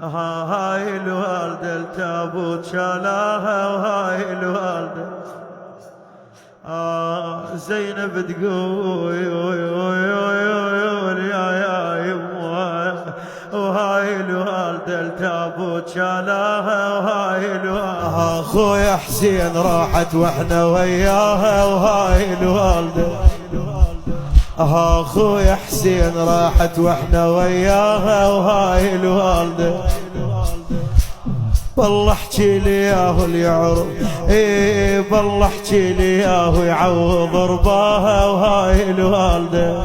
هاي الوالدة التابوت شالاها، وهاي الوالدة زينب تقول يا يمه، وهاي الوالدة التابوت شالاها، وهاي الوالدة اخويا حسين راحت واحنا وياها، وهاي الوالدة اخويا حسين راحت واحنا وياها، وهاي الوالدة بالله احكي لي ياهو اليعرف، بالله احكي لي ياهو يعوض رباها، وهاي الوالدة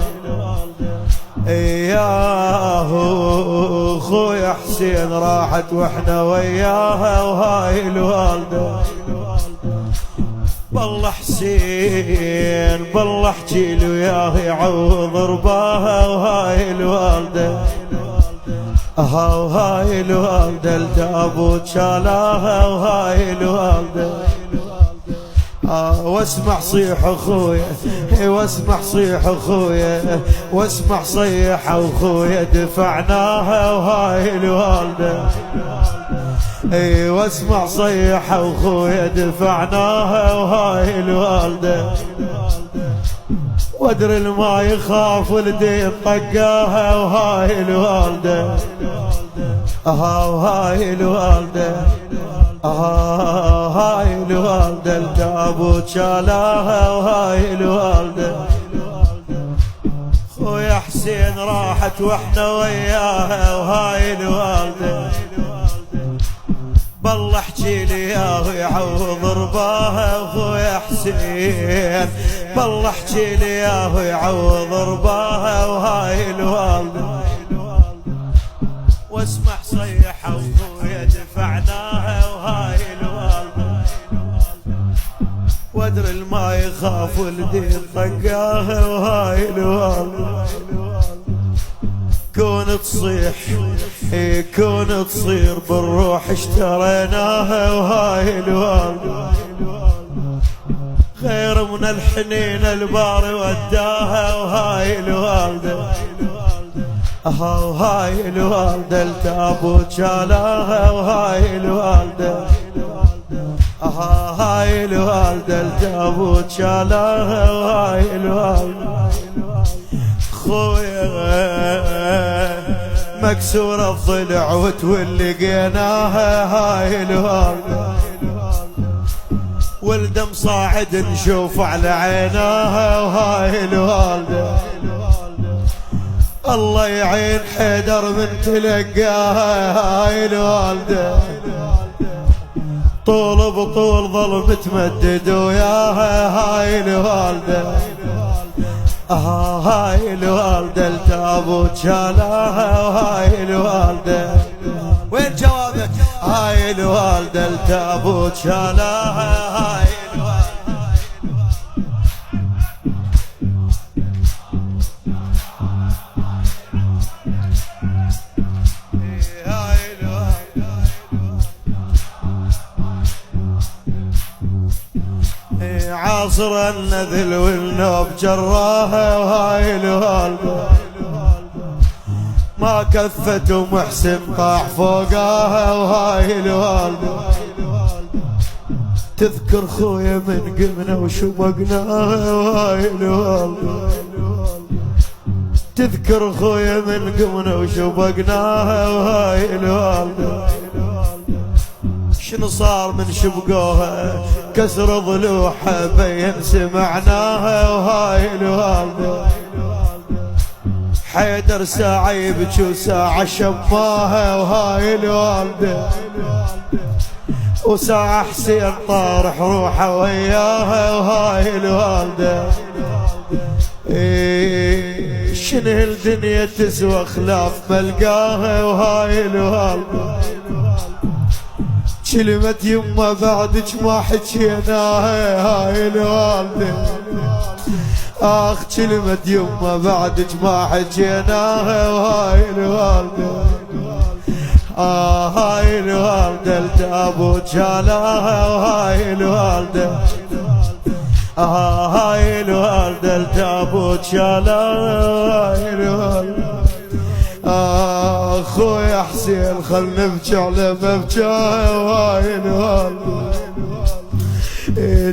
ياهو خويا حسين راحت واحنا وياها، وهاي الوالدة بالله حسين بالله احكي له وياه يعوض رباها، وهاي الوالدة وهاي الوالدة التابوت شالاها، وهاي الوالدة واسمع صيح اخويا، واسمع صيح اخويا، واسمع صيح اخويا دفعناها، وهاي الوالدة واسمع صيح اخويا دفعناها، وهاي الوالدة وادري الما يخاف ولدي طقاها، وهاي الوالدة وهاي الوالدة هاي الوالدة التابوت شالاها، وهاي الوالدة خويا حسين راحت واحنا وياها، وهاي الوالدة بالله احكي لي ياه يعوض رباها، وخويا حسين بالله احكي لي ياه يعوض رباها، وهاي الوالدة واسمع صيح اخويا دفعناها، وهاي الوالدة وادري الما يخاف ولدي طقاها، وهاي الوالدة كون تصيح كون تصير بالروح اشتريناها، وهاي الوالدة خير من الحنين الباري وداها، وهاي الوالدة وهاي الوالدة التابوت شالاها، وهاي الوالدة هاي الوالدة التابوت شالاها، وهاي الوالدة خويا مكسورة الضلع وتولقيناها، هاي الوالدة والدم صاعد نشوف على عيناها، وهاي الوالدة الله يعين حيدر من تلقاها، هاي الوالدة طول بطول ظل متمدد وياها، هاي الوالدة هاي الوالدة التابوت شالاها، وهاي الوالدة وين جوابك؟ هاي الوالدة التابوت شالاها، هاي عاصر النذل والنوب جراها، وهاي الوالدة ما كفت ومحسن طاح فوقاها، وهاي الوالدة تذكر خويا من قمنا وشبقناها، وهاي الوالدة تذكر خويا من قمنا وشبقناها، وهاي الوالدة شنو صار من شبقوها كسر ضلوحها بين سمعناها، وهاي الوالدة حيدر ساعة يبكي وساعة شماها، وهاي الوالدة وساعة حسين طارح روحه وياها، وهاي الوالدة شنو الدنيا تسوى خلاف ملقاها، وهاي الوالدة كلمة يمه بعدك ما حكيناها، هاي الوالدة كلمة يمه بعدك ما حكيناها، وهاي الوالدة هاي الوالدة التابوت شالاها، وهاي الوالدة هاي الوالدة التابوت شالاها، هاي الوالدة اخويا حسين خل نبكي على مبكاه وهاي الوالدة.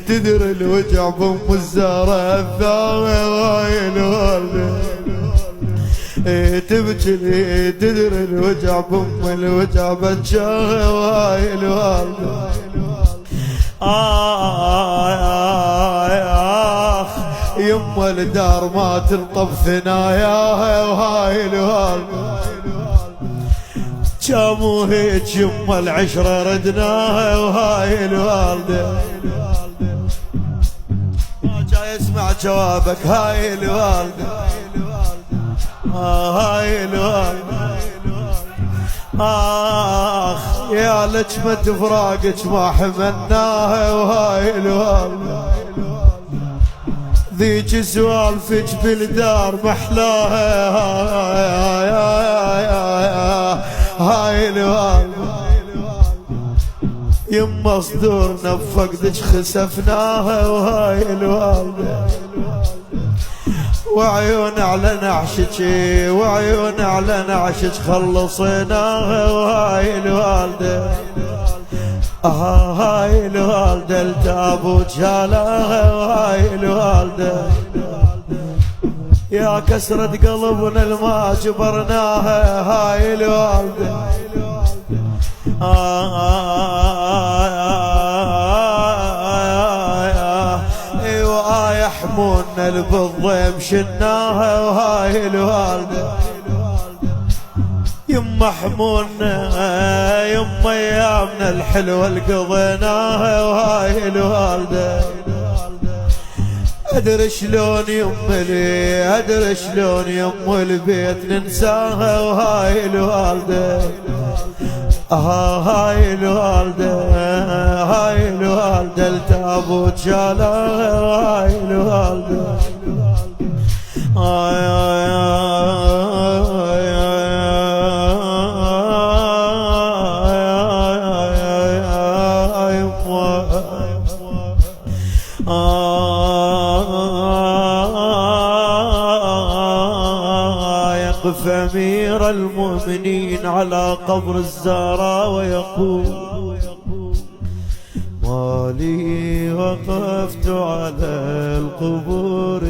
تدري الوجع بام الزهرة الثانية وهاي الوالدة. تبكي لي تدري الوجع بام الوجع بكاه وهاي الوالدة. يما الدار ما تلطف ثناياها وهاي الوالدة. كامو هيك يما العشرة ردناها وهاي الوالدة. ما جاي اسمع جوابك هاي الوالدة. هاي الوالدة. يا لجمة فراقك ما حملناها وهاي الوالدة. ذيك سوالفك بالدار محلاها هاي الوالدة. يما صدورنا بفقدك خسفناها وهاي الوالدة. وعيون على نعشك وعيون على نعشك خلصيناها وهاي الوالدة. هاي الوالدة التابوت شالها وهاي الوالدة. يا كسرة قلبنا الما جبرناها هاي الوالدة. ايوه يحمونا البضيم شناها وهاي الوالدة. يما حمونا يما ايامنا الحلوة القضيناها وهاي الوالدة. ادري شلون يما لي ادري شلون يما البيت ننساها وهاي الوالدة. هاي الوالدة هاي الوالدة التابوت شالها وهاي الوالدة. يقف أمير المؤمنين على قبر الزهراء ويقول ما لي وقفت على القبور